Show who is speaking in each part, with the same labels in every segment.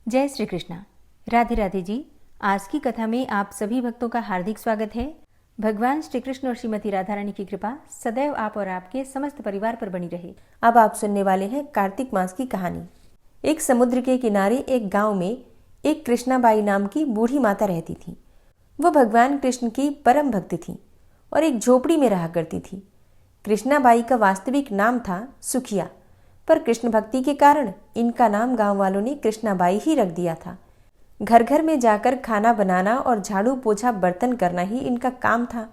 Speaker 1: जय श्री कृष्णा। राधे राधे जी। आज की कथा में आप सभी भक्तों का हार्दिक स्वागत है। भगवान श्री कृष्ण और श्रीमती राधा रानी की कृपा सदैव आप और आपके समस्त परिवार पर बनी रहे। अब आप सुनने वाले हैं कार्तिक मास की कहानी। एक समुद्र के किनारे एक गांव में एक कृष्णाबाई नाम की बूढ़ी माता रहती थी। वह भगवान कृष्ण की परम भक्त थी और एक झोपड़ी में रहा करती थी। कृष्णाबाई का वास्तविक नाम था सुखिया, पर कृष्ण भक्ति के कारण इनका नाम गांव वालों ने कृष्णाबाई ही रख दिया था। घर घर में जाकर खाना बनाना और झाड़ू पोछा बर्तन करना ही इनका काम था।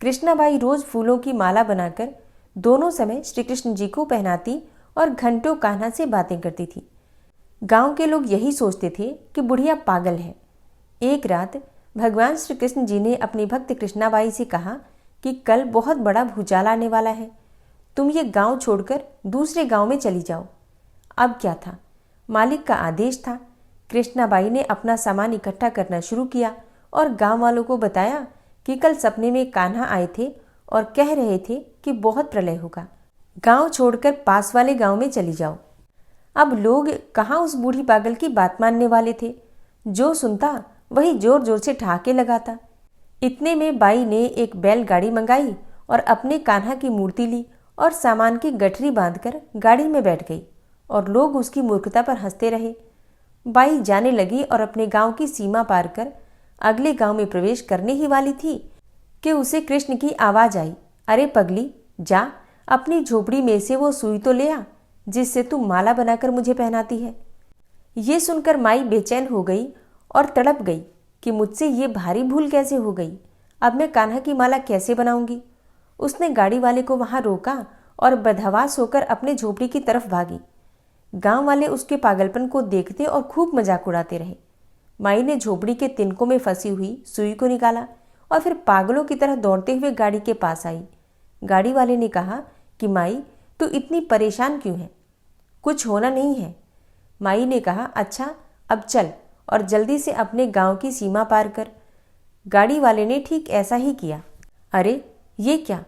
Speaker 1: कृष्णाबाई रोज फूलों की माला बनाकर दोनों समय श्री कृष्ण जी को पहनाती और घंटों कान्हा से बातें करती थी। गांव के लोग यही सोचते थे कि बुढ़िया पागल है। एक रात भगवान श्री कृष्ण जी ने अपनी भक्त कृष्णाबाई से कहा कि कल बहुत बड़ा भूचाल आने वाला है, तुम ये गांव छोड़कर दूसरे गांव में चली जाओ। अब क्या था, मालिक का आदेश था। कृष्णाबाई ने अपना सामान इकट्ठा करना शुरू किया और गांव वालों को बताया कि कल सपने में कान्हा आए थे और कह रहे थे कि बहुत प्रलय होगा, गांव छोड़कर पास वाले गांव में चली जाओ। अब लोग कहाँ उस बूढ़ी पागल की बात मानने वाले थे। जो सुनता वही जोर जोर से ठहाके लगाता। इतने में बाई ने एक बैलगाड़ी मंगाई और अपने कान्हा की मूर्ति ली और सामान की गठरी बांधकर गाड़ी में बैठ गई और लोग उसकी मूर्खता पर हंसते रहे। बाई जाने लगी और अपने गांव की सीमा पार कर अगले गांव में प्रवेश करने ही वाली थी कि उसे कृष्ण की आवाज आई, अरे पगली, जा अपनी झोपड़ी में से वो सुई तो ले आ जिससे तू माला बनाकर मुझे पहनाती है। ये सुनकर माई बेचैन हो गई और तड़प गई कि मुझसे ये भारी भूल कैसे हो गई, अब मैं कान्हा की माला कैसे बनाऊंगी। उसने गाड़ी वाले को वहां रोका और बदहवास होकर अपने झोपड़ी की तरफ भागी। गांव वाले उसके पागलपन को देखते और खूब मजाक उड़ाते रहे। माई ने झोपड़ी के तिनकों में फंसी हुई सुई को निकाला और फिर पागलों की तरह दौड़ते हुए गाड़ी के पास आई। गाड़ी वाले ने कहा कि माई, तू इतनी परेशान क्यों है, कुछ होना नहीं है। माई ने कहा, अच्छा अब चल और जल्दी से अपने गांव की सीमा पार कर। गाड़ी वाले ने ठीक ऐसा ही किया। अरे ये क्या,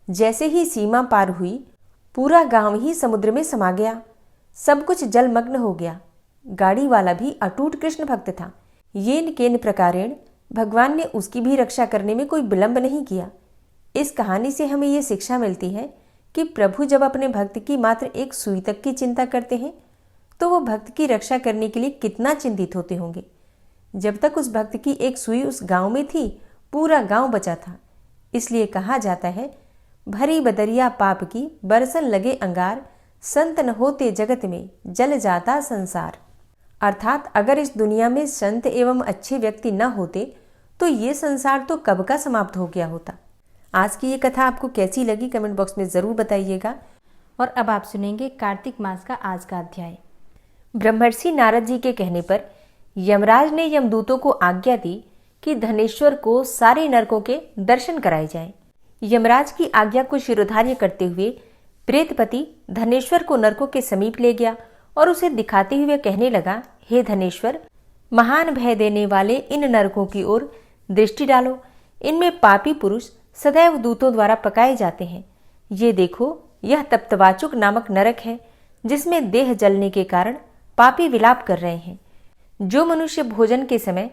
Speaker 1: जैसे ही सीमा पार हुई पूरा गांव ही समुद्र में समा गया, सब कुछ जलमग्न हो गया। गाड़ी वाला भी अटूट कृष्ण भक्त था। येन केन प्रकारेण भगवान ने उसकी भी रक्षा करने में कोई विलंब नहीं किया। इस कहानी से हमें ये शिक्षा मिलती है कि प्रभु जब अपने भक्त की मात्र एक सुई तक की चिंता करते हैं तो वो भक्त की रक्षा करने के लिए कितना चिंतित होते होंगे। जब तक उस भक्त की एक सुई उस गांव में थी पूरा गांव बचा था। इसलिए कहा जाता है, भरी बदरिया पाप की बरसन लगे अंगार, संत न होते जगत में जल जाता संसार। अर्थात अगर इस दुनिया में संत एवं अच्छे व्यक्ति न होते तो ये संसार तो कब का समाप्त हो गया होता। आज की ये कथा आपको कैसी लगी कमेंट बॉक्स में जरूर बताइएगा। और अब आप सुनेंगे कार्तिक मास का आज का अध्याय। ब्रह्मर्षि नारद जी के कहने पर यमराज ने यमदूतों को आज्ञा दी कि धनेश्वर को सारे नरकों के दर्शन कराए जाएं। यमराज की आज्ञा को शिरोधार्य करते हुए प्रेतपति धनेश्वर को नरकों के समीप ले गया और उसे दिखाते हुए कहने लगा, हे धनेश्वर, महान भय देने वाले इन नरकों की ओर दृष्टि डालो। इनमें पापी पुरुष सदैव दूतों द्वारा पकाए जाते हैं। ये देखो, यह तप्तवाचुक नामक नरक है जिसमें देह जलने के कारण पापी विलाप कर रहे हैं। जो मनुष्य भोजन के समय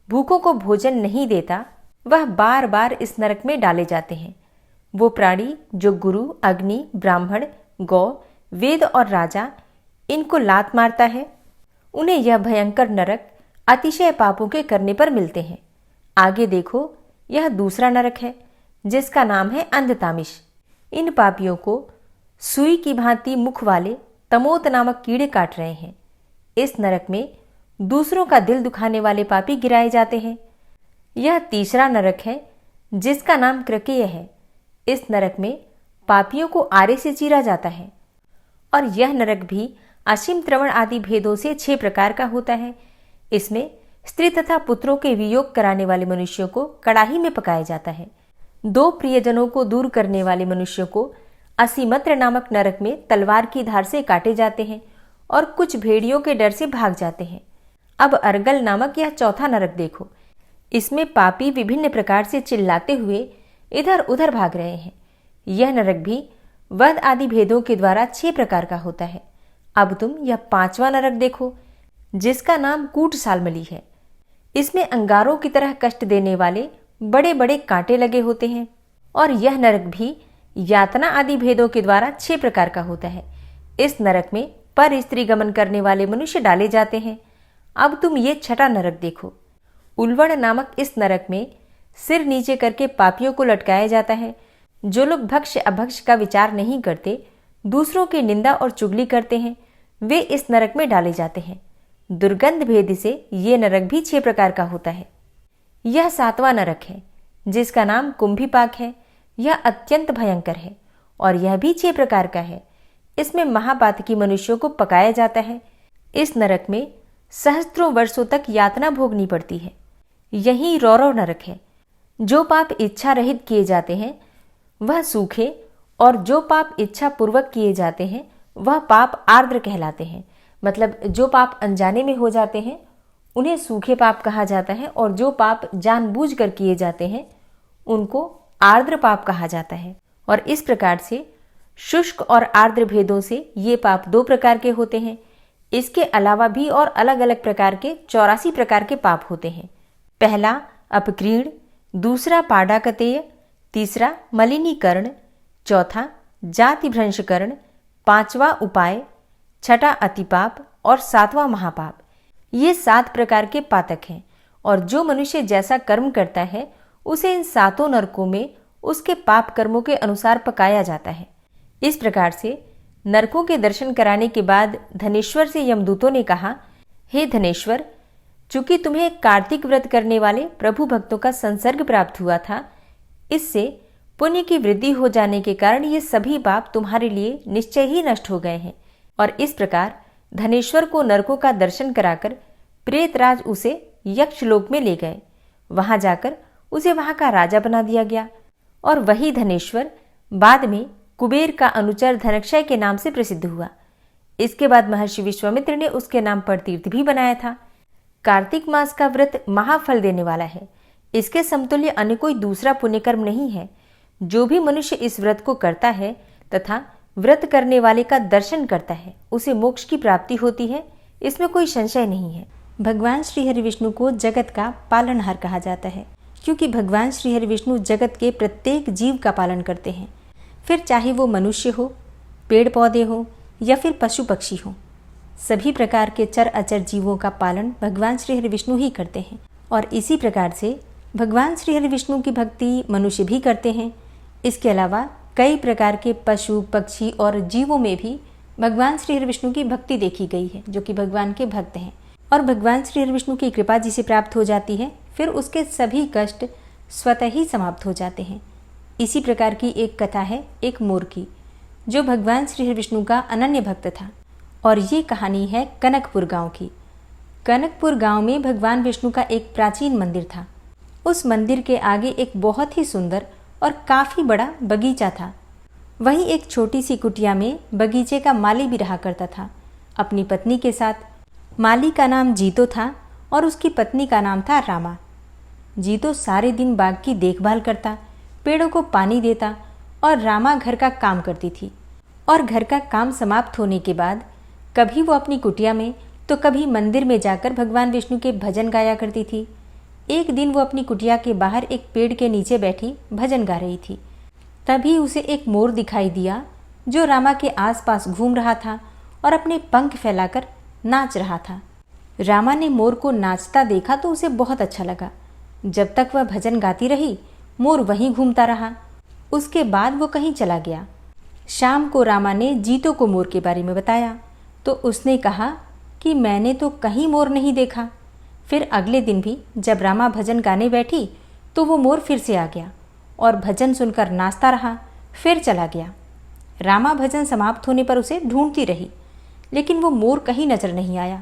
Speaker 1: भूखों को भोजन नहीं देता वह बार बार इस नरक में डाले जाते हैं। वो प्राणी जो गुरु, अग्नि, ब्राह्मण, गौ, वेद और राजा इनको लात मारता है, उन्हें यह भयंकर नरक अतिशय पापों के करने पर मिलते हैं। आगे देखो, यह दूसरा नरक है जिसका नाम है अंधतामिश। इन पापियों को सुई की भांति मुख वाले तमोत नामक कीड़े काट रहे हैं। इस नरक में दूसरों का दिल दुखाने वाले पापी गिराए जाते हैं। यह तीसरा नरक है जिसका नाम क्रकेय है। इस नरक में पापियों को आरे से चीरा जाता है और यह नरक भी असीम त्रवण आदि भेदों से 6 प्रकार का होता है। इसमें स्त्री तथा पुत्रों के वियोग कराने वाले मनुष्यों को कड़ाही में पकाया जाता है। 2 प्रियजनों को दूर करने वाले मनुष्यों को असीमत्र नामक नरक में तलवार की धार से काटे जाते हैं और कुछ भेड़ियों के डर से भाग जाते हैं। अब अर्गल नामक यह चौथा नरक देखो। इसमें पापी विभिन्न प्रकार से चिल्लाते हुए इधर उधर भाग रहे हैं। यह नरक भी वध आदि भेदों के द्वारा 6 प्रकार का होता है। अब तुम यह 5वां नरक देखो। जिसका नाम कूट सालमली है। इसमें अंगारों की तरह कष्ट देने वाले बड़े बड़े कांटे लगे होते हैं और यह नरक भी यातना आदि भेदों के द्वारा 6 प्रकार का होता है। इस नरक में पर स्त्री गमन करने वाले मनुष्य डाले जाते हैं। अब तुम ये 6ठा नरक देखो। उल्वण नामक इस नरक में सिर नीचे करके पापियों को लटकाया जाता है। जो लोग भक्ष अभक्ष का विचार नहीं करते, दूसरों की निंदा और चुगली करते हैं, वे इस नरक में डाले जाते हैं। दुर्गंध भेद से ये नरक भी 6 प्रकार का होता है। यह 7वां नरक है, जिसका नाम कुंभीपाक है। यह अत्यंत भयंकर है और यह भी 6 प्रकार का है। इसमें महापातकी मनुष्यों को पकाया जाता है। इस नरक में सहस्त्रों वर्षों तक यातना भोगनी पड़ती है। यही रौरव नरक है। जो पाप इच्छा रहित किए जाते हैं वह सूखे, और जो पाप इच्छा पूर्वक किए जाते हैं वह पाप आर्द्र कहलाते हैं। मतलब जो पाप अनजाने में हो जाते हैं उन्हें सूखे पाप कहा जाता है, और जो पाप जानबूझकर किए जाते हैं उनको आर्द्र पाप कहा जाता है। और इस प्रकार से शुष्क और आर्द्र भेदों से ये पाप 2 प्रकार के होते हैं। इसके अलावा भी और अलग अलग प्रकार के 84 प्रकार के पाप होते हैं। पहला अपक्रीण, दूसरा पाडाकतेय, तीसरा मलिनीकरण, चौथा जाति भ्रंशकरण, 5वां उपाय, 6ठा अतिपाप और 7वां महापाप। ये 7 प्रकार के पातक हैं, और जो मनुष्य जैसा कर्म करता है उसे इन 7 नरकों में उसके पाप कर्मों के अनुसार पकाया जाता है। इस प्रकार से नरकों के दर्शन कराने के बाद धनेश्वर से यमदूतों ने कहा, हे धनेश्वर, चूंकि तुम्हें कार्तिक व्रत करने वाले प्रभु भक्तों का संसर्ग प्राप्त हुआ था, इससे पुण्य की वृद्धि हो जाने के कारण ये सभी पाप तुम्हारे लिए निश्चय ही नष्ट हो गए हैं। और इस प्रकार धनेश्वर को नरकों का दर्शन कराकर प्रेतराज उसे यक्षलोक में ले गए। वहां जाकर उसे वहां का राजा बना दिया गया, और वही धनेश्वर बाद में कुबेर का अनुचर धनक्षय के नाम से प्रसिद्ध हुआ। इसके बाद महर्षि विश्वामित्र ने उसके नाम पर तीर्थ भी बनाया था। कार्तिक मास का व्रत महाफल देने वाला है। इसके समतुल्य अन्य कोई दूसरा पुण्यकर्म नहीं है। जो भी मनुष्य इस व्रत को करता है तथा व्रत करने वाले का दर्शन करता है, उसे मोक्ष की प्राप्ति होती है। इसमें कोई संशय नहीं है। भगवान श्री हरि विष्णु को जगत का पालनहार कहा जाता है, क्योंकि भगवान श्री हरि विष्णु जगत के प्रत्येक जीव का पालन करते हैं। फिर चाहे वो मनुष्य हो, पेड़ पौधे हो या फिर पशु पक्षी हो, सभी प्रकार के चर अचर जीवों का पालन भगवान श्री हरि विष्णु ही करते हैं। और इसी प्रकार से भगवान श्री हरि विष्णु की भक्ति मनुष्य भी करते हैं। इसके अलावा कई प्रकार के पशु पक्षी और जीवों में भी भगवान श्री हरि विष्णु की भक्ति देखी गई है, जो कि भगवान के भक्त हैं। और भगवान श्री हरि विष्णु की कृपा जिसे प्राप्त हो जाती है, फिर उसके सभी कष्ट स्वतः ही समाप्त हो जाते हैं। इसी प्रकार की एक कथा है एक मोर की, जो भगवान श्री हरि विष्णु का अनन्य भक्त था। और ये कहानी है कनकपुर गांव की। कनकपुर गांव में भगवान विष्णु का एक प्राचीन मंदिर था। उस मंदिर के आगे एक बहुत ही सुंदर और काफ़ी बड़ा बगीचा था। वहीं एक छोटी सी कुटिया में बगीचे का माली भी रहा करता था, अपनी पत्नी के साथ। माली का नाम जीतो था और उसकी पत्नी का नाम था रामा। जीतो सारे दिन बाग की देखभाल करता, पेड़ों को पानी देता, और रामा घर का काम करती थी। और घर का काम समाप्त होने के बाद कभी वो अपनी कुटिया में तो कभी मंदिर में जाकर भगवान विष्णु के भजन गाया करती थी। एक दिन वो अपनी कुटिया के बाहर एक पेड़ के नीचे बैठी भजन गा रही थी। तभी उसे एक मोर दिखाई दिया, जो रामा के आसपास घूम रहा था और अपने पंख फैलाकर नाच रहा था। रामा ने मोर को नाचता देखा तो उसे बहुत अच्छा लगा। जब तक वह भजन गाती रही, मोर वहीं घूमता रहा। उसके बाद वो कहीं चला गया। शाम को रामा ने जीतो को मोर के बारे में बताया तो उसने कहा कि मैंने तो कहीं मोर नहीं देखा। फिर अगले दिन भी जब रामा भजन गाने बैठी तो वो मोर फिर से आ गया और भजन सुनकर नाचता रहा, फिर चला गया। रामा भजन समाप्त होने पर उसे ढूंढती रही, लेकिन वो मोर कहीं नजर नहीं आया।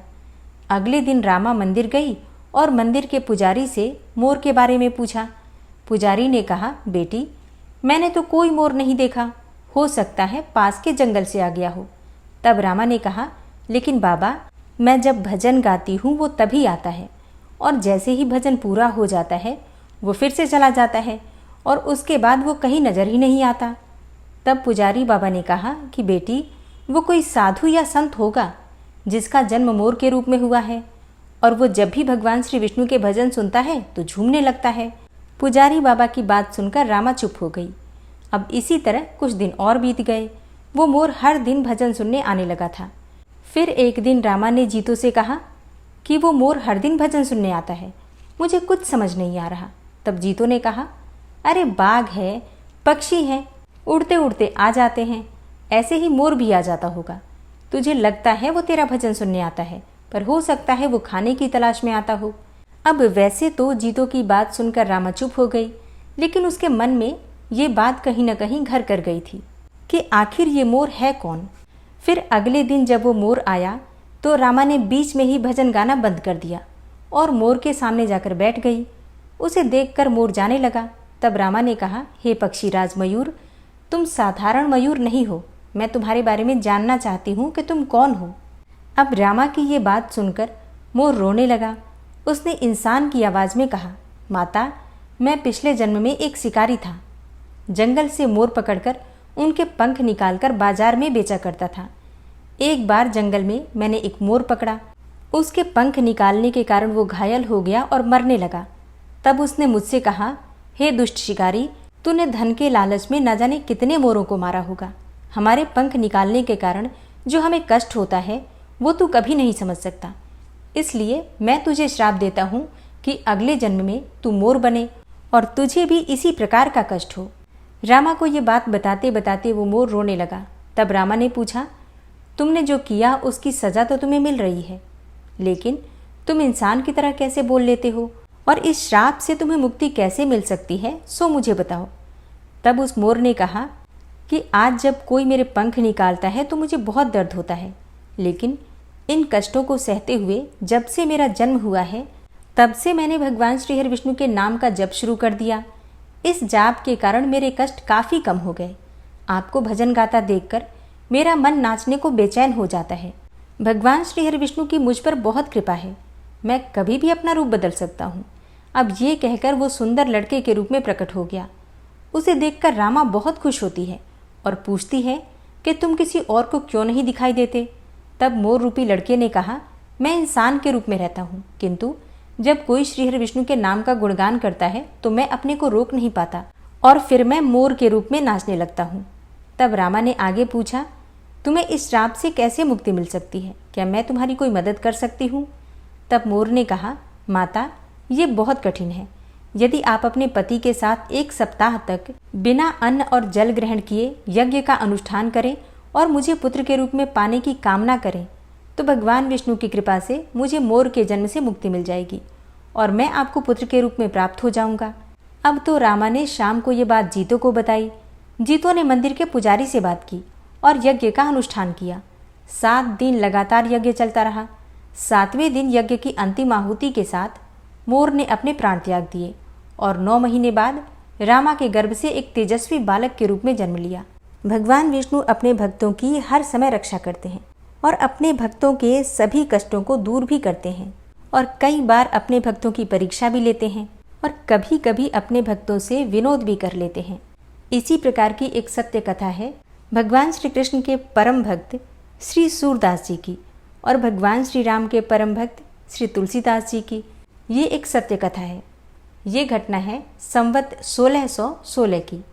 Speaker 1: अगले दिन रामा मंदिर गई और मंदिर के पुजारी से मोर के बारे में पूछा। पुजारी ने कहा, बेटी, मैंने तो कोई मोर नहीं देखा, हो सकता है पास के जंगल से आ गया हो। तब रामा ने कहा, लेकिन बाबा, मैं जब भजन गाती हूँ वो तभी आता है, और जैसे ही भजन पूरा हो जाता है वो फिर से चला जाता है, और उसके बाद वो कहीं नज़र ही नहीं आता। तब पुजारी बाबा ने कहा कि बेटी, वो कोई साधु या संत होगा जिसका जन्म मोर के रूप में हुआ है, और वो जब भी भगवान श्री विष्णु के भजन सुनता है तो झूमने लगता है। पुजारी बाबा की बात सुनकर रामा चुप हो गई। अब इसी तरह कुछ दिन और बीत गए। वो मोर हर दिन भजन सुनने आने लगा था। फिर एक दिन रामा ने जीतू से कहा कि वो मोर हर दिन भजन सुनने आता है, मुझे कुछ समझ नहीं आ रहा। तब जीतू ने कहा, अरे बाघ है, पक्षी है, उड़ते उड़ते आ जाते हैं, ऐसे ही मोर भी आ जाता होगा। तुझे लगता है वो तेरा भजन सुनने आता है, पर हो सकता है वो खाने की तलाश में आता हो। अब वैसे तो जीतू की बात सुनकर रामा चुप हो गई, लेकिन उसके मन में ये बात कहीं न कहीं घर कर गई थी कि आखिर ये मोर है कौन। फिर अगले दिन जब वो मोर आया तो रामा ने बीच में ही भजन गाना बंद कर दिया और मोर के सामने जाकर बैठ गई। उसे देखकर मोर जाने लगा। तब रामा ने कहा, हे पक्षीराज मयूर, तुम साधारण मयूर नहीं हो, मैं तुम्हारे बारे में जानना चाहती हूँ कि तुम कौन हो। अब रामा की ये बात सुनकर मोर रोने लगा। उसने इंसान की आवाज़ में कहा, माता, मैं पिछले जन्म में एक शिकारी था। जंगल से मोर पकड़कर उनके पंख निकालकर बाजार में बेचा करता था। एक बार जंगल में मैंने एक मोर पकड़ा। उसके पंख निकालने के कारण वो घायल हो गया और मरने लगा। तब उसने मुझसे कहा, हे दुष्ट शिकारी, तूने धन के लालच में न जाने कितने मोरों को मारा होगा। हमारे पंख निकालने के कारण जो हमें कष्ट होता है वो तू कभी नहीं समझ सकता। इसलिए मैं तुझे श्राप देता हूँ कि अगले जन्म में तू मोर बने और तुझे भी इसी प्रकार का कष्ट हो। रामा को ये बात बताते बताते वो मोर रोने लगा। तब रामा ने पूछा, तुमने जो किया उसकी सज़ा तो तुम्हें मिल रही है, लेकिन तुम इंसान की तरह कैसे बोल लेते हो और इस श्राप से तुम्हें मुक्ति कैसे मिल सकती है, सो मुझे बताओ। तब उस मोर ने कहा कि आज जब कोई मेरे पंख निकालता है तो मुझे बहुत दर्द होता है, लेकिन इन कष्टों को सहते हुए जब से मेरा जन्म हुआ है तब से मैंने भगवान श्री हरि विष्णु के नाम का जप शुरू कर दिया। इस जाप के कारण मेरे कष्ट काफ़ी कम हो गए। आपको भजन गाता देखकर मेरा मन नाचने को बेचैन हो जाता है। भगवान श्री हरि विष्णु की मुझ पर बहुत कृपा है, मैं कभी भी अपना रूप बदल सकता हूँ। अब ये कहकर वो सुंदर लड़के के रूप में प्रकट हो गया। उसे देखकर रामा बहुत खुश होती है और पूछती है कि तुम किसी और को क्यों नहीं दिखाई देते। तब मोर रूपी लड़के ने कहा, मैं इंसान के रूप में रहता हूँ, किंतु जब कोई श्री हरि विष्णु के नाम का गुणगान करता है तो मैं अपने को रोक नहीं पाता और फिर मैं मोर के रूप में नाचने लगता हूँ। तब रामा ने आगे पूछा, तुम्हें इस श्राप से कैसे मुक्ति मिल सकती है, क्या मैं तुम्हारी कोई मदद कर सकती हूँ। तब मोर ने कहा, माता, ये बहुत कठिन है। यदि आप अपने पति के साथ 1 सप्ताह तक बिना अन्न और जल ग्रहण किए यज्ञ का अनुष्ठान करें और मुझे पुत्र के रूप में पाने की कामना करें तो भगवान विष्णु की कृपा से मुझे मोर के जन्म से मुक्ति मिल जाएगी और मैं आपको पुत्र के रूप में प्राप्त हो जाऊंगा। अब तो रामा ने शाम को ये बात जीतो को बताई। जीतो ने मंदिर के पुजारी से बात की और यज्ञ का अनुष्ठान किया। 7 दिन लगातार यज्ञ चलता रहा। 7वें दिन यज्ञ की अंतिम आहुति के साथ मोर ने अपने प्राण त्याग दिए और 9 महीने बाद रामा के गर्भ से एक तेजस्वी बालक के रूप में जन्म लिया। भगवान विष्णु अपने भक्तों की हर समय रक्षा करते हैं और अपने भक्तों के सभी कष्टों को दूर भी करते हैं और कई बार अपने भक्तों की परीक्षा भी लेते हैं और कभी कभी अपने भक्तों से विनोद भी कर लेते हैं। इसी प्रकार की एक सत्य कथा है भगवान श्री कृष्ण के परम भक्त श्री सूरदास जी की और भगवान श्री राम के परम भक्त श्री तुलसीदास जी की। ये एक सत्य कथा है। ये घटना है संवत 1616 की।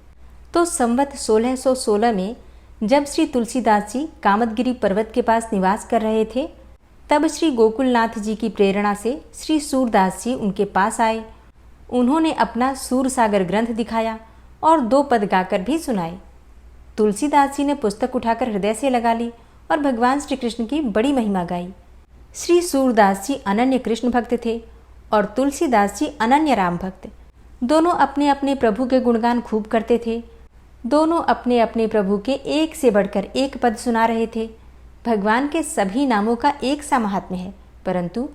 Speaker 1: तो संवत 1616 में जब श्री तुलसीदास जी कामदगिरी पर्वत के पास निवास कर रहे थे, तब श्री गोकुलनाथ जी की प्रेरणा से श्री सूरदास जी उनके पास आए। उन्होंने अपना सूरसागर ग्रंथ दिखाया और 2 पद गाकर भी सुनाए। तुलसीदास जी ने पुस्तक उठाकर हृदय से लगा ली और भगवान श्री कृष्ण की बड़ी महिमा गाई। श्री सूरदास जी अनन्य कृष्ण भक्त थे और तुलसीदास जी अनन्य राम भक्त। दोनों अपने अपने प्रभु के गुणगान खूब करते थे। दोनों अपने अपने प्रभु के एक से बढ़कर एक पद सुना रहे थे। भगवान के सभी नामों का एक सा महात्म्य है, परंतु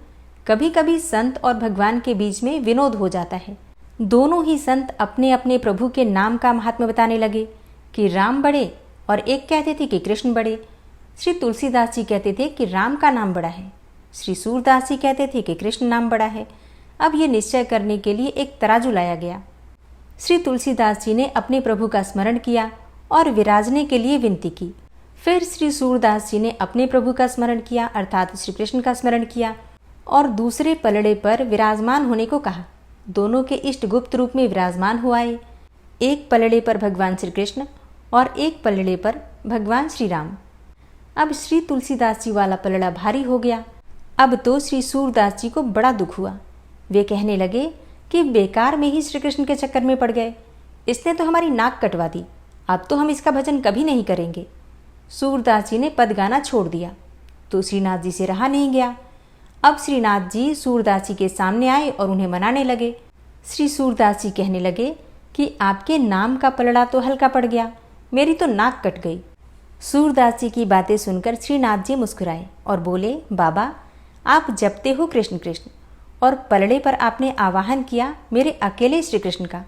Speaker 1: कभी कभी संत और भगवान के बीच में विनोद हो जाता है। दोनों ही संत अपने अपने प्रभु के नाम का महात्म्य बताने लगे कि राम बड़े और एक कहते थे कि कृष्ण बड़े। श्री तुलसीदास जी कहते थे कि राम का नाम बड़ा है, श्री सूरदास जी कहते थे कि कृष्ण नाम बड़ा है। अब ये निश्चय करने के लिए एक तराजू लाया गया। श्री तुलसीदास जी ने अपने प्रभु का स्मरण किया और विराजने के लिए विनती की। फिर श्री सूरदास जी ने अपने प्रभु का स्मरण किया अर्थात श्री कृष्ण का स्मरण किया और दूसरे पलड़े पर विराजमान होने को कहा। दोनों के इष्ट गुप्त रूप में विराजमान हो आए। एक पलड़े पर भगवान श्री कृष्ण और एक पलड़े पर भगवान श्री राम। अब श्री तुलसीदास जी वाला पलड़ा भारी हो गया। अब तो श्री सूरदास जी को बड़ा दुख हुआ। वे कहने लगे कि बेकार में ही श्री कृष्ण के चक्कर में पड़ गए। इसने तो हमारी नाक कटवा दी। अब तो हम इसका भजन कभी नहीं करेंगे। सूरदास जी ने पद गाना छोड़ दिया तो श्रीनाथ जी से रहा नहीं गया। अब श्रीनाथ जी सूरदास जी के सामने आए और उन्हें मनाने लगे। श्री सूरदास जी कहने लगे कि आपके नाम का पलड़ा तो हल्का पड़ गया, मेरी तो नाक कट गई। सूरदास जी की बातें सुनकर श्रीनाथ जी मुस्कुराए और बोले, बाबा आप जपते हो कृष्ण कृष्ण और पलड़े पर आपने आवाहन किया मेरे अकेले श्री कृष्ण का।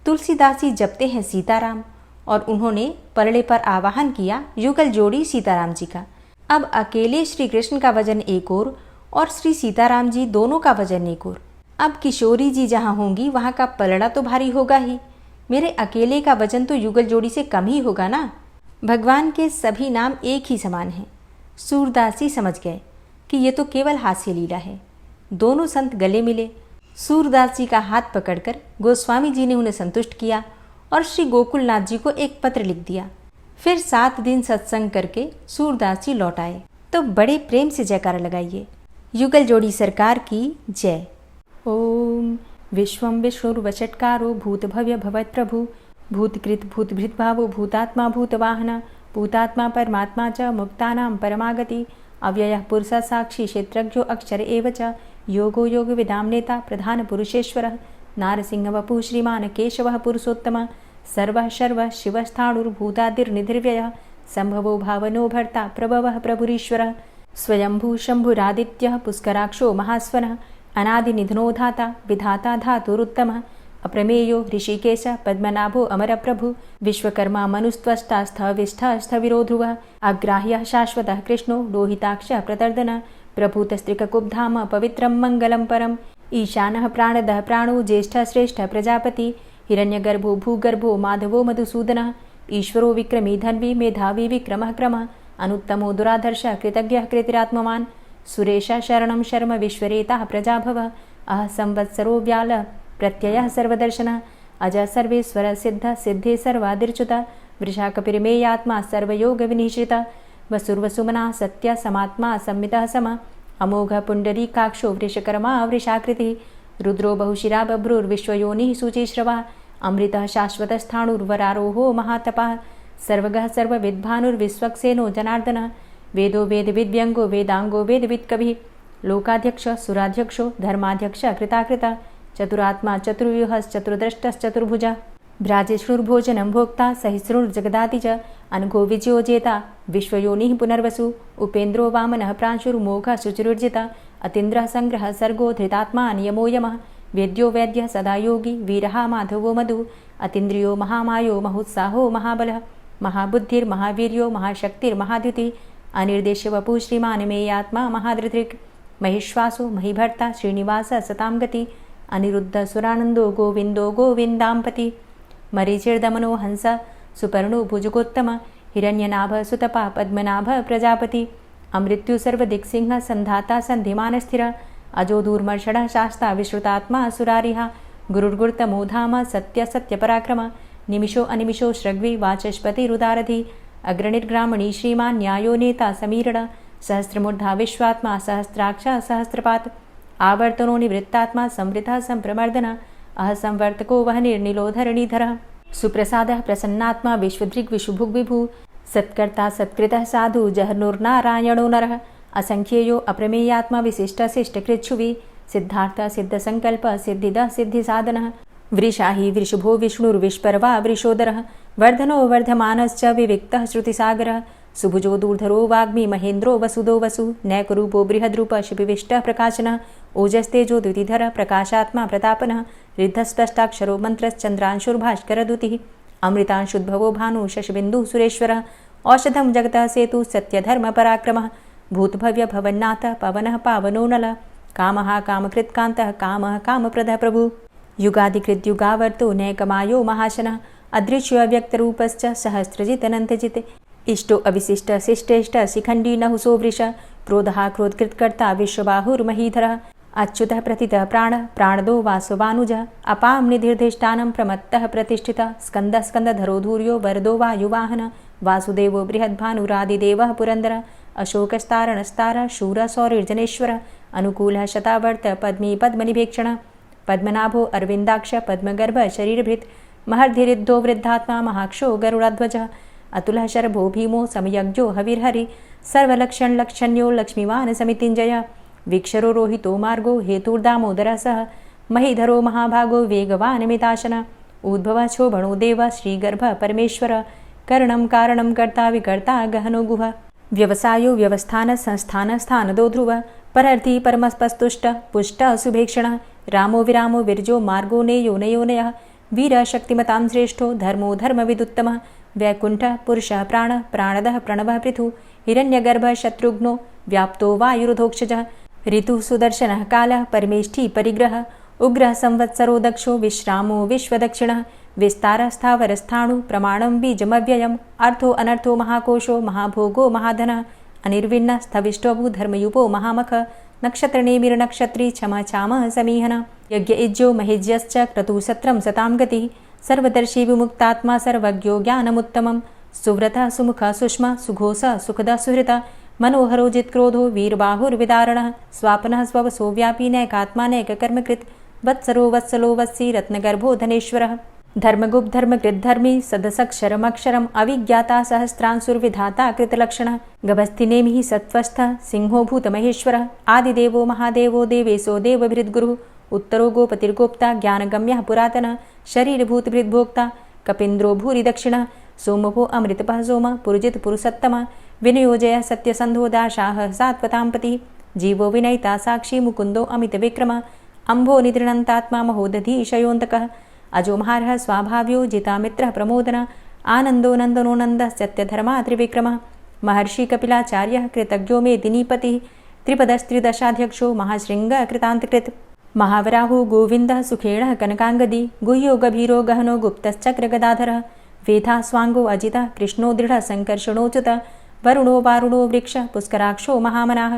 Speaker 1: तुलसीदास जी जपते हैं सीताराम और उन्होंने पलड़े पर आवाहन किया युगल जोड़ी सीताराम जी का। अब अकेले श्री कृष्ण का वजन एक और श्री सीताराम जी दोनों का वजन एक और। अब किशोरी जी जहाँ होंगी वहाँ का पलड़ा तो भारी होगा ही, मेरे अकेले का वजन तो युगल जोड़ी से कम ही होगा ना। भगवान के सभी नाम एक ही समान हैं। सूरदास जी समझ गए कि ये तो केवल हास्य लीला है। दोनों संत गले मिले। सूरदास जी का हाथ पकड़कर गोस्वामी जी ने उन्हें संतुष्ट किया और श्री गोकुलनाथ जी को एक पत्र लिख दिया। फिर 7 दिन सत्संग करके सूरदास जी लौट आए। तो बड़े प्रेम से जयकारा लगाइए। युगल जोड़ी सरकार की जय। ओम विश्वम विष्णुर्वचटकारो भूत भव्य भवत प्रभु भूतकृत भूतभृत भावो भूतात्मा भूतवाहन भूतात्मा परमात्मा च मुक्तानां परमागति अव्ययः पुरुषः साक्षी क्षेत्रज्ञो अक्षर एव च योगो योग विदाम नेता प्रधान पुरुषेश्वरः नारसिंह वपुः श्रीमान केशवः पुरुषोत्तम सर्वः शर्वः शिवस्थाणुर्भूतादिर्निधिर्व्ययः संभवो भावनो भर्ता प्रभवः प्रभुरीश्वरः स्वयंभू शंभुरादित्यः पुष्कराक्षो महास्वनः अनादिनिधनो धाता विधाता धातुरुत्तमः अप्रमेयो ऋषिकेश पद्मनाभो अमरप्रभु विश्वकर्मा मनुस्त्वष्टा स्थविष्ठ स्थविरो ध्रुवः अग्राह्यः शाश्वतः कृष्णो लोहिताक्षः प्रतर्दन प्रभूतस्त्रिककुब्धाम पवित्रं मङ्गलं परम् ईशानः प्राणदः प्राणो ज्येष्ठः श्रेष्ठः प्रजापति हिरण्यगर्भो भूगर्भो माधवो मधुसूदनः ईश्वरो विक्रमी धन्वी मेधावी विक्रमः क्रमः अनुत्तमो दुराधर्षः कृतज्ञः कृतिरात्मवान् सुरेशः शरणं शर्म विश्वरेताः प्रजाभवः अह संवत्सरो व्याल प्रत्ययः सर्वदर्शनः अज सर्वेश्वर सिद्ध सिद्धे सर्वादिर्च्युत वृषाकपिर्मेयात्मा सर्वयोग विनिश्रित वसुर्वसुमना सत्य समात्मा संमितः सम अमोघ पुण्डरीकाक्षो वृषकर्मा वृषाकृतिः रुद्रो बहुशिरा बभ्रुर्विश्वयोनिः शुचिश्रवा अमृतः शाश्वतस्थाणुर्वरारोहो महातपः सर्वगः सर्वविद्भानुर्विश्वक्सेनो जनार्दनः वेदो वेदविद्व्यङ्गो वेदाङ्गो वेदवित्कविः लोकाध्यक्ष सुराध्यक्षो धर्माध्यक्ष कृताकृत चतुरात्मा चतुर्व्यूहश्चतुर्द्रष्टश्चतुर्भुज भ्राजिष्णुर्भोजनं भोक्ता सहिष्णुर्जगदाति च अनघो विजयो जेता विश्वयोनिः पुनर्वसु उपेन्द्रो वामनः प्रांशुर्मोघः शुचिरुर्जित अतीन्द्रः संग्रहः सर्गो धृतात्मा नियमो यमः वेद्यो वैद्यः सदा योगी वीरः माधवो मधु अतीन्द्रियो महामायो महोत्साहो महाबलः महाबुद्धिर्महावीर्यो महाशक्तिर्महाद्युतिः अनिर्देश्य वपुः श्रीमान् मेयात्मा महाधृतिर् महिश्वासो महिभर्ता श्रीनिवासः सतां गति अनिरुद्ध सुरानंदो गोविंदो गोविंदांपति मरीचिर्दमनो हंस सुपर्णो भुजगोत्तम हिरण्यनाभ सुतपा पद्मनाभ प्रजापति अमृत्यु सर्वदिक्सिंह संधाता संधिमान स्थिर अजो दूर्मर्षण शास्ता विश्रुतात्मा सुरारिहा गुरुर्गुर्तमो धाम सत्य सत्य पराक्रम निमिषो अनिमिषो श्रग्वी वाचस्पति रुदारधि अग्रणिर्ग्रामणी श्रीमान न्यायो नेता समीरण सहस्रमूर्धा विश्वात्मा सहस्राक्ष सहस्रपात आवर्तनो निवृत्तात्मा संवृतः संप्रमर्दन अह संवर्तको वह निर्निलोधरणीधरः सुप्रसादः प्रसन्नात्मा विश्वदृग् विशुभुग् विभु सत्कर्ता सत्कृतः साधु जहनुर्नारायणो नरः असंख्येयो अप्रमेयात्मा विशिष्टशिष्टकृच्छुवि सिद्धार्थ सिद्धसंकल्प सिद्धिदः सिद्धिसाधनः वृषाहि वृषभो विष्णुर्विष्पर्वा वृषोदरः वर्धनो वर्धमानश्च विविक्तः श्रुतिसागरः सुभुजो दूर्धरो वाग्मी महेन्द्रो वसुदो वसु नैकरूपो बृहद्रूप शिपिविष्टः प्रकाशनः ओजस्तेजो द्युतिधरः प्रकाशात्मा प्रतापनः रिद्धस्पष्टाक्षरो मन्त्रश्चन्द्रांशुर्भास्करदुतिः अमृतांशुद्भवो भानु शशबिन्दुः सुरेश्वरः औषधं जगतः सेतु सत्यधर्मपराक्रमः भूतभव्य भवन्नाथ पवनः पावनो नलः कामः कामकृत्कान्तः कामः कामप्रदः प्रभु युगादिकृद्युगावर्तो नैकमायो महाशनः अदृश्यो अव्यक्तरूपश्च सहस्रजित् अनन्तजित् इष्टो अविशिष्ट शिष्टेष्ट शिखंडी नहुसो वृष क्रोधः क्रोधकृत्कर्ता विश्वबाहुर्महीधरः अच्युतः प्रतितः प्राणदो वासवानुज अपां निधिर्धिष्ठानं प्रमत्तः प्रतिष्ठितः स्कन्दः स्कन्दधरो धूर्यो वरदो वायुवाहन वासुदेवो बृहद्भानुरादिदेवः पुरन्दर अशोकस्तारणस्तार शूर सौरिर्जनेश्वर अनुकूलः शतावर्त पद्मी पद्मनिभेक्षण पद्मनाभो अरविन्दाक्ष पद्मगर्भ शरीरभृत् महर्धिरिद्धो वृद्धात्मा महाक्षो गरुडध्वज अतुलः शरभो भीमो समयज्ञो हविर्हरि सर्वलक्षणलक्षण्यो लक्ष्मीवान् समितिञ्जय वीक्षरो रोहितो मार्गो हेतुर्दामोदरः सह महीधरो महाभागो वेगवान् मिताशन उद्भवः शोभणो देव श्रीगर्भ परमेश्वर करणं कारणं कर्ता विकर्ता गहनो गुह व्यवसायो व्यवस्थान संस्थान स्थानदो ध्रुव परर्थी परमस्पस्तुष्ट पुष्ट शुभेक्षण रामो विरामो विरजो मार्गो नेयो नयोनयः वीर शक्तिमतां श्रेष्ठो धर्मो धर्मविदुत्तमः वैकुण्ठ पुरुषः प्राणदः प्रणवः पृथु हिरण्यगर्भ शत्रुघ्नो व्याप्तो वायुरुधोक्षजः ऋतुः सुदर्शनः कालः परमेष्ठी परिग्रह उग्रः संवत्सरो दक्षो विश्रामो विश्वदक्षिणः विस्तारस्थावरस्थाणु प्रमाणं बीजमव्ययम् अर्थो अनर्थो महाकोशो महाभोगो महाधनः अनिर्विण्ण स्थविष्टोभू धर्मयुपो महामख नक्षत्रनेमिर्नक्षत्री क्षमा चामः समीहन यज्ञ इज्जो महिज्यश्च क्रतुसत्रं सतां गतिः सर्वदर्शी विमुक्तात्मा सर्वज्ञो ज्ञानमुत्तमं सुव्रतः सुमुखः सुष्मा सुघोषः सुखदः सुहृतः मनोहरो जित्क्रोधो वीरबाहुर्विदारणः स्वापनः स्ववसो व्यापी नैकात्मानैककर्मकृत् वत्सरो वत्सलो वत्सी रत्नगर्भो धनेश्वरः धर्मगुप्त धर्मकृद्धर्मी सदसक्षरमक्षरम् अविज्ञाता सहस्रांशुर्विधाता कृतलक्षणः गभस्तिनेमिः सत्त्वस्थः सिंहो भूतमहेश्वरः आदिदेवो महादेवो देवेशो देवभृद्गुरुः उत्तरो गोपतिर्गोप्ता ज्ञानगम्यः पुरातनः शरीरभूतभृद्भोक्ता कपीन्द्रो भूरि दक्षिणः सोमभो अमृतपः सोम पुरुजित पुरुषोत्तमः विनियोजय सत्यसन्धो दाशाः सात्वतां पतिः जीवो विनयिता साक्षी मुकुन्दो अमितविक्रमः अम्भो निद्रणन्तात्मा महोदधीशयोऽन्तकः अजो महार्हः स्वाभाव्यो जितामित्रः प्रमोदन आनन्दो नन्दनो नन्दः सत्यधर्मा त्रिविक्रमः महर्षि कपिलाचार्यः कृतज्ञो मेदिनीपतिः त्रिपदस्त्रिदशाध्यक्षो महाशृङ्गः कृतान्तकृत् महावराहो गोविन्दः सुखेणः कनकाङ्गदी गुह्यो गभीरो गहनो गुप्तश्चक्रगदाधरः वेधा स्वाङ्गो अजितः कृष्णो दृढः सङ्कर्षणोच्युतः वरुणो वारुणो वृक्षः पुष्कराक्षो महामनाः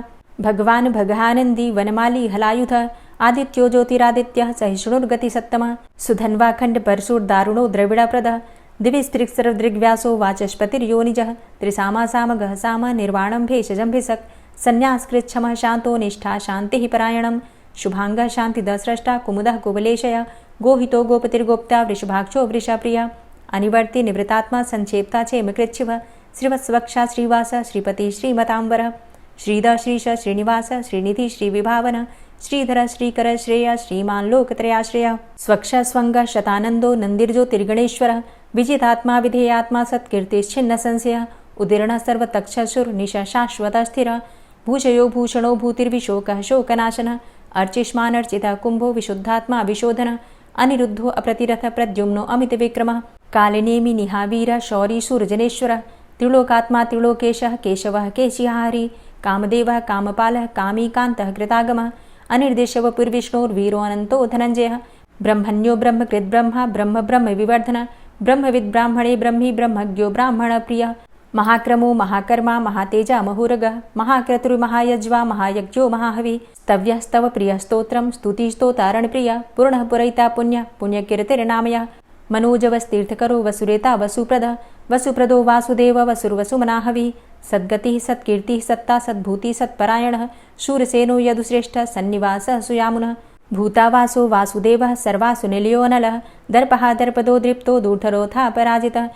Speaker 1: भगवान् भगानन्दी वनमाली हलायुधः आदित्यो ज्योतिरादित्यः सहिष्णुर्गतिसत्तमः सुधन्वाखण्ड परशुर्दारुणो द्रविडप्रदः दिविस्त्रिक्सर्वदृग्व्यासो वाचस्पतिर्योनिजः त्रिसामासामगः साम निर्वाणं भेषजम्भिषक् सन्न्यासकृच्छमः शान्तो निष्ठा शान्तिः परायणं शुभाङ्गः शान्तिदस्रष्टा कुमुदः कुवलेशय गोहितो गोपतिर्गोप्ता वृषभाक्षो वृषप्रियः अनिवर्ति निवृतात्मा संक्षेप्ता चेमकृच्छिवः श्रीवत्सवक्षा श्रीवास श्रीपति श्रीमतांबर श्रीद श्रीश श्रीनिवास श्रीनिधि श्रीविभावन श्रीधर श्रीकर श्रेय श्रीमान् लोकत्रयाश्रय स्वक्ष स्वंग शतानंदो नंदिर्ज्योतिर्गणेश्वर विजितात्मा विधेयात्मा सत्कीर्तिश्छिन्न संशय उदीर्ण सर्वतक्षसुर निश शाश्वत स्थिर भूषयो भूषणो भूतिर्विशोकः शोकनाशन अर्चिष्मानर्चितः कुंभो विशुद्धात्मा विशोधन अनिरुद्धो अप्रतिरथ प्रद्युम्नो अमितविक्रमः कालिनेमि निहावीर शौरी शूरजनेश्वर त्रिलोकात्मा त्रिलोकेशः केशवः केशिहारी कामदेवः कामपालः कामीकान्तः कृतागमः अनिर्देशवपुर्विष्णोर्वीरो अनन्तो धनञ्जयः ब्रह्मण्यो ब्रह्मकृद्ब्रह्मा ब्रह्म ब्रह्म विवर्धन ब्रह्मविद् ब्राह्मणे ब्रह्मी ब्रह्मज्ञो ब्राह्मणप्रियः महाक्रमो महाकर्मा महातेजा महोरगः महाक्रतुर्महायज्वा महायज्ञो महाहवि स्तव्यः स्तव प्रियः स्तोत्रं स्तुतिस्तोतारणप्रियः पूर्णः पुरैता पुण्यः पुण्यकीर्तिर्नामयः मनोजवस्तीर्थकरो वसुरेता वसुप्रदः वसुप्रदो वासुदेव वसुर्वसुमनाहवि सद्गतिः सत्कीर्तिः सत्ता सद्भूतिः सत्परायणः शूरसेनो यदुश्रेष्ठः सन्निवासः सुयामुनः भूतावासो वासुदेवः सर्वासु निलयोऽनलः दर्पः दर्पदो दृप्तो दूर्धरोऽथा पराजितः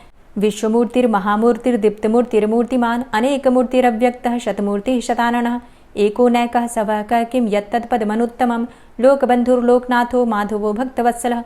Speaker 1: विश्वमूर्तिर्महामूर्तिर्दीप्तमूर्तिर्मूर्तिमान् अनेकमूर्तिरव्यक्तः शतमूर्तिः शताननः एको नैकः सवः किं यत्तत्पदमनुत्तमं लोकबन्धुर्लोकनाथो माधवो भक्तवत्सलः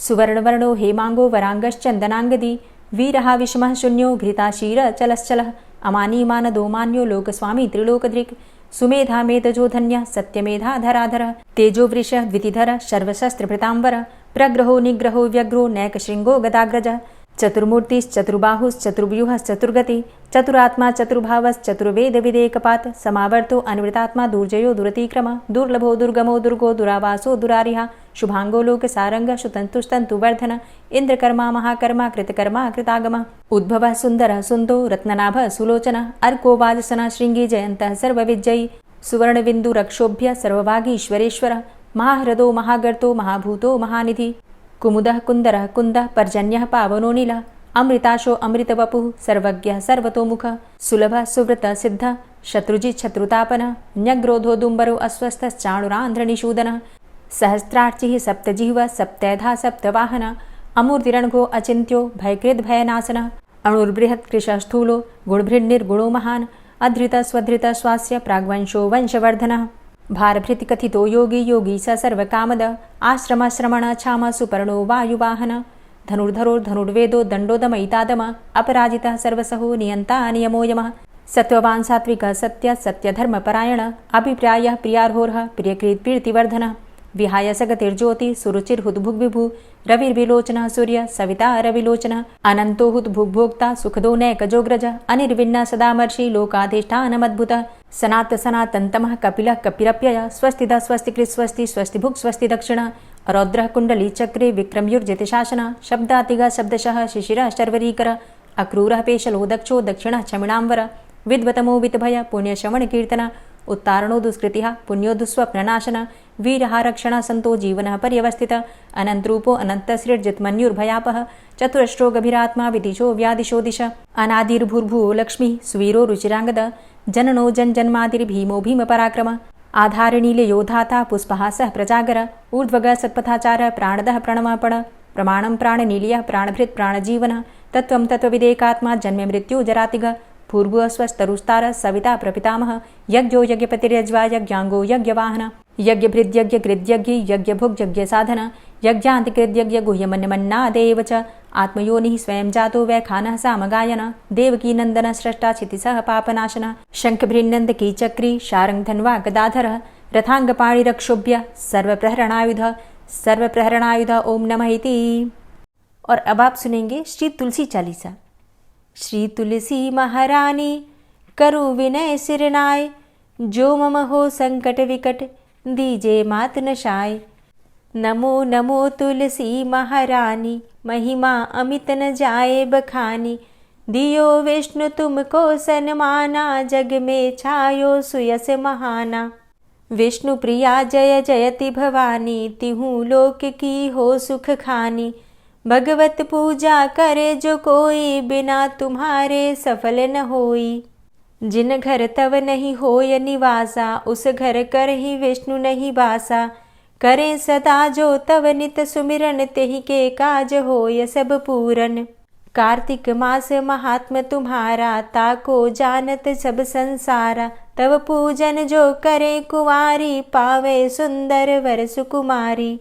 Speaker 1: सुवर्णवर्णो हेमाङ्गो वराङ्गश्चन्दनाङ्गदी वीरः विषमः शून्यो घृताशीर चलश्चलः अमानीमानदो मान्यो लोकस्वामी त्रिलोकधृक् सुमेधा मेधजो धन्यः सत्यमेधाधराधरः तेजो वृषः द्वितिधरः सर्वशस्त्रभृताम्बरः प्रग्रहो निग्रहो व्यग्रो नैकशृङ्गो गदाग्रजः चतुर्मूर्तिश्चतुर्बाहुश्चतुर्व्यूहश्चतुर्गति चतुरात्मा चतुर्भावश्चतुर्वेद विदेकपात समावर्तो अनिवृतात्मा दुर्जयो दुरतिक्रम दुर्लभो दुर्गमो दुर्गो दुरावासो दुरारिहा शुभांगो लोक सारंग शुतंतुस्तंतुवर्धन इंद्रकर्मा महाकर्मा कृतकर्मा कृतागम उद्भव सुंदर सुंदो रत्ननाभ सुलोचन अर्को वाजसन श्रृंगी जयंत सर्वविजयी सुवर्णबिंदु रक्षोभ्य सर्वभागीश्वरेश्वर महाहृदो महागर्तो महाभूतो महानिधि कुमुदः कुंदरः कुंदः पर्जन्यः पावनो नीलः अमृताशो अमृतवपुः सर्वज्ञः सर्वतोमुख सुलभः सुव्रत सिद्ध शत्रुजित् शत्रुतापन न्यग्रोधोदुम्बरो अस्वस्थश्चाणुरान्ध्रनिषूदनः सहस्रार्चिः सप्तजिह्व सप्तैधा सप्तवाहन अमूर्तिरणघो अचिन्त्यो भयकृद्भयनाशनः अणुर्बृहत्कृशस्थूलो गुणभृन्निर्गुणो महान् अधृत स्वधृत स्वास्य प्राग्वंशो वंशवर्धनः भारभृतिकथितो योगी योगी स सर्वकामद आश्रमश्रमण क्षाम सुपर्णो वायुवाहन धनुर्धरोर्धनुर्वेदो दण्डोदमयितादम अपराजितः सर्वसहो नियन्ता नियमो यमः सत्त्ववान् सात्विकः सत्य सत्यधर्मपरायण अभिप्रायः प्रियार्होर्ह प्रियकृत्प्रीतिवर्धनः विहाय सगतिर्ज्योति सुरुचिर्हुद्भुग्विभु रविर्विलोचनः सूर्य सविता रविलोचनः अनन्तो हुद्भुग्भोक्ता सुखदो नैकजोग्रज अनिर्विण्ण सदामर्षि लोकाधिष्ठानमद्भुतः सनात सनातन्तमः कपिलः कपिरप्यय स्वस्तिदा स्वस्तिकृत् स्वस्ति स्वस्तिभुक् स्वस्ति दक्षिण रौद्रः कुण्डली चक्रे विक्रमयुर्जितशासन शब्दातिगः शब्दशः शिशिरः शर्वरीकर अक्रूरः पेशलो दक्षो दक्षिणः क्षमिणाम्बर विद्वतमो वितभय पुण्यश्रवणकीर्तन उत्तारणो दुष्कृतिः पुण्यो दुःस्वप्ननाशन वीरहारक्षण सन्तो जीवनः पर्यवस्थित अनन्तरूपो अनन्तसृर्जितमन्युर्भयापः चतुरश्रो गभीरात्मा विदिशो व्यादिशो दिश अनादिर्भूर्भुवो लक्ष्मीः सुवीरो रुचिराङ्गद जननो जन्मादिर्भीमो भीमपराक्रम आधारनीलयो धाता पुष्पहासः प्रजागर ऊर्ध्वगः सत्पथाचार प्राणदः प्रणमापण प्रमाणं प्राणनीलयः प्राणभृत् प्राणजीवनः तत्त्वं तत्त्वविदेकात्मा जन्म मृत्यु जरातिग पूर्वस्वस्तरुस्तार सविता प्रपितामह यज्ञो यज्ञपतिर्यज्वा यज्ञांगो यज्ञवाहन यज्ञभृद्यज्ञकृद्यज्ञ यज्ञभुग्यज्ञसाधन यज्ञान्तिकृद्यज्ञ गुह्यमन्यमन्नादेव च आत्मयोनिः स्वयं जातो वैखानः सामगायन देवकीनन्दन स्रष्टा क्षितिसः पापनाशन शङ्खभृन्नन्दकी चक्री शारङ्गधन्वा गदाधरः रथाङ्गपाणिरक्षोभ्य सर्वप्रहरणायुध ओम नमः इति। और अब आप सुनेंगे श्री तुलसी चालीसा। श्री तुलसी महारानी करु विनय सिरनाय जो मम हो संकट विकट दीजे मात नशाय। नमो नमो तुलसी महारानी महिमा अमित न जाए बखानी दियो विष्णु तुमको सन्माना जग में छायो सुयस महाना। विष्णु प्रिया जय जयति भवानी तिहु लोक की हो सुख खानी। भगवत पूजा करे जो कोई बिना तुम्हारे सफल न होई। जिन घर तव नहीं होय निवासा उस घर कर ही विष्णु नहीं बासा। करें सदा जो तव नित सुमिरन तेहि के काज होय सब पूरन। कार्तिक मास महात्म तुम्हारा ताको जानत सब संसारा। तव पूजन जो करे कुंवारी पावे सुंदर वर सुकुमारी।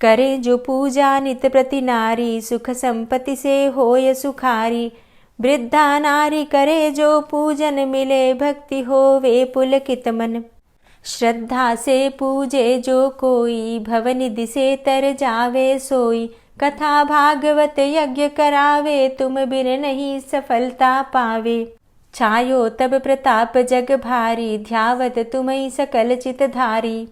Speaker 1: करे जो पूजा नित प्रति नारी सुख संपत्ति से होय सुखारी। वृद्धा नारी करे जो पूजन मिले भक्ति होवे पुलकित मन। श्रद्धा से पूजे जो कोई भवनिधि से तर जावे सोई। कथा भागवत यज्ञ करावे तुम बिन नहीं सफलता पावे। छायो तब प्रताप जग भारी ध्यावत तुम्हीं सकल चित धारी।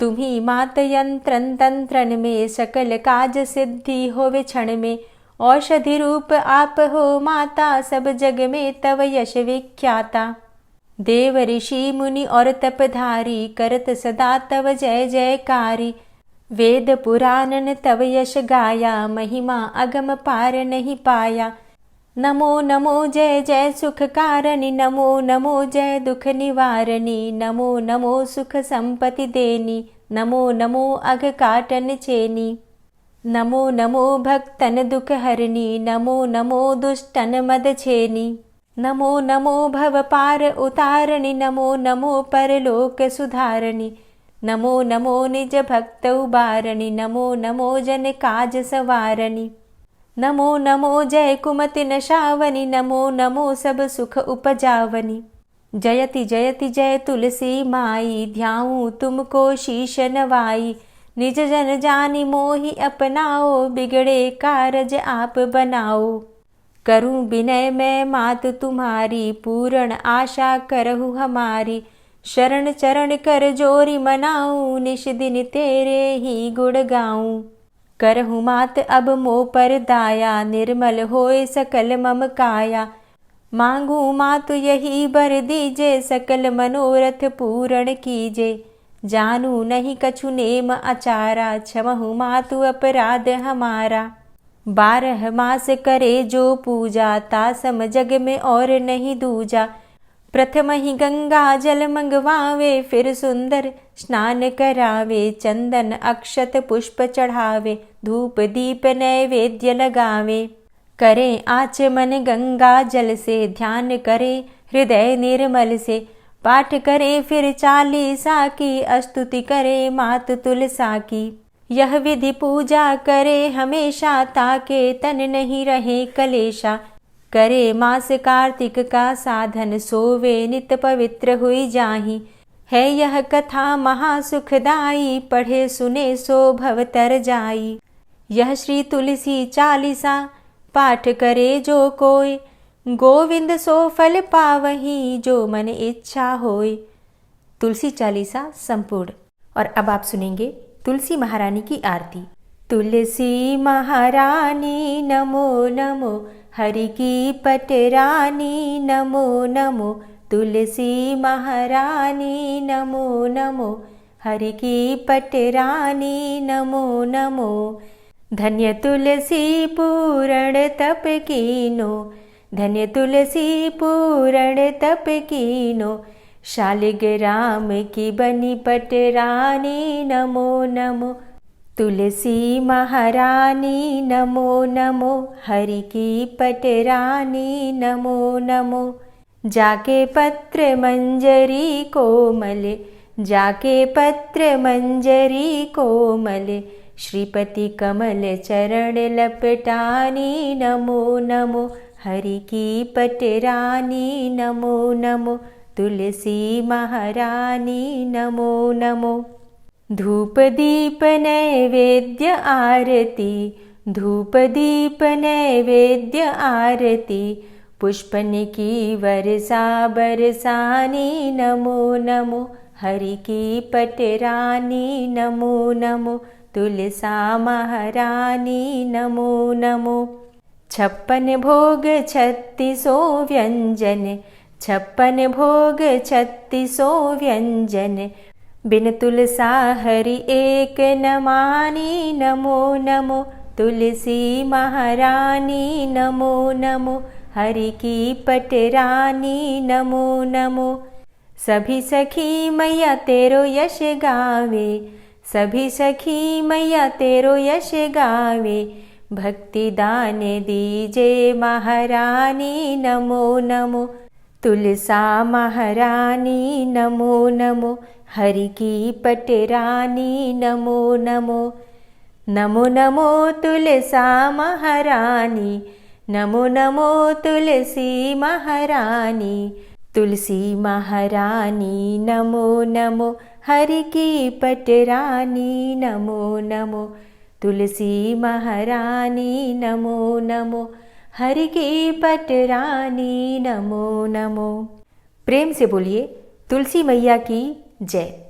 Speaker 1: तुम्ही मात यंत्रन तंत्रन में सकल काज सिद्धि होवे क्षण में। औषधि रूप आप हो माता सब जग में तव यश विख्याता। देव ऋषि मुनि और तपधारी करत सदा तव जय जयकारी। वेद पुराणन तव यश गाया महिमा अगम पार नहीं पाया। नमो नमो जय जय सुख कारणि नमो नमो जय दुख निवारणी। नमो नमो सुख संपत्ति देनी नमो नमो अघ काटन चेनी। नमो नमो भक्तन दुख हरणी नमो नमो दुष्टन मद छेनी। नमो नमो भव पार उतारणी नमो नमो परलोक सुधारणी। नमो नमो निज भक्त उबारणी नमो नमो जन काज सवारणी। नमो नमो जय कुमति नशावनी नमो नमो सब सुख उपजावनी। जयति जयति जय तुलसी माई ध्याऊं तुमको शीश नवाई। निज जन जानि मोहि अपनाओ, बिगड़े कारज आप बनाओ। करूं विनय मैं मात तुम्हारी, पूर्ण आशा करहु हमारी। शरण चरण कर जोरी मनाऊं, निश दिन तेरे ही गुण गाऊं। करहु मात अब मो पर दाया, निर्मल होए सकल मम काया। मांगू मातु यही बर दीजे, सकल मनोरथ पूर्ण कीजे। जानू नहीं कछु नेम आचारा, क्षमहु मातु अपराध हमारा। 12 मास करे जो पूजा, तासम जग में और नहीं दूजा। प्रथम ही गंगा जल मंगवावे, फिर सुंदर स्नान करावे। चंदन अक्षत पुष्प चढ़ावे, धूप दीप नैवेद्य लगावे। करें आचमन गंगा जल से, ध्यान करे हृदय निर्मल से। पाठ करे फिर 40 की, स्तुति करे मात तुलसा की। यह विधि पूजा करे हमेशा, ताके तन नहीं रहे कलेशा। करे मास कार्तिक का साधन, सोवे नित पवित्र हुई जाहि। है यह कथा महासुखदाई, पढ़े सुने सो भव तर जाई। यह श्री तुलसी 40 पाठ करे जो कोय, गोविंद सो फल पावही, जो मन इच्छा होय। तुलसी 40 संपूर्ण। और अब आप सुनेंगे तुलसी महारानी की आरती। तुलसी महारानी नमो नमो, हरि की पटरानी नमो नमो। तुलसी महारानी नमो नमो, हरि की पटरानी नमो नमो। धन्य तुलसी पूर्ण तप कीनो, धन्य तुलसी पूर्ण तप कीनो। शालिग्राम की बनी पटरानी नमो नमो। तुलसी महारानी नमो नमो, हरि की पटरानी नमो नमो। जाके पत्र मंजरी कोमल, जाके पत्र मंजरी कोमल। श्रीपति कमल चरण लपटानी नमो नमो, हरि की पटरानी नमो नमो। तुलसी महारानी नमो नमो। धूप दीप नैवेद्य आरती, धूप दीप नैवेद्य आरती। पुष्पन की वर्षा बरसानी नमो नमो, हरि की पटरानी नमो नमो। तुलसा महारानी नमो नमो। 56 भोग 36 व्यंजन, 56 भोग 36 व्यंजन। बिन तुलसा हरि एक न मानी नमो नमो। तुलसी महारानी नमो नमो, हरि की पटरानी नमो नमो। सभी सखी मैया तेरो यश गावे, सभी सखी मैया तेरो यश गावे। भक्ति दान दीजे महारानी नमो नमो। तुलसा महारानी नमो नमो, हरि की पटरानी नमो नमो। नमो नमो तुलसा महारानी, नमो नमो तुलसी महारानी। तुलसी महारानी नमो नमो, हरि की पटरानी नमो नमो। तुलसी महारानी नमो नमो, हरि की पटरानी नमो नमो। प्रेम से बोलिए तुलसी मैया की जय।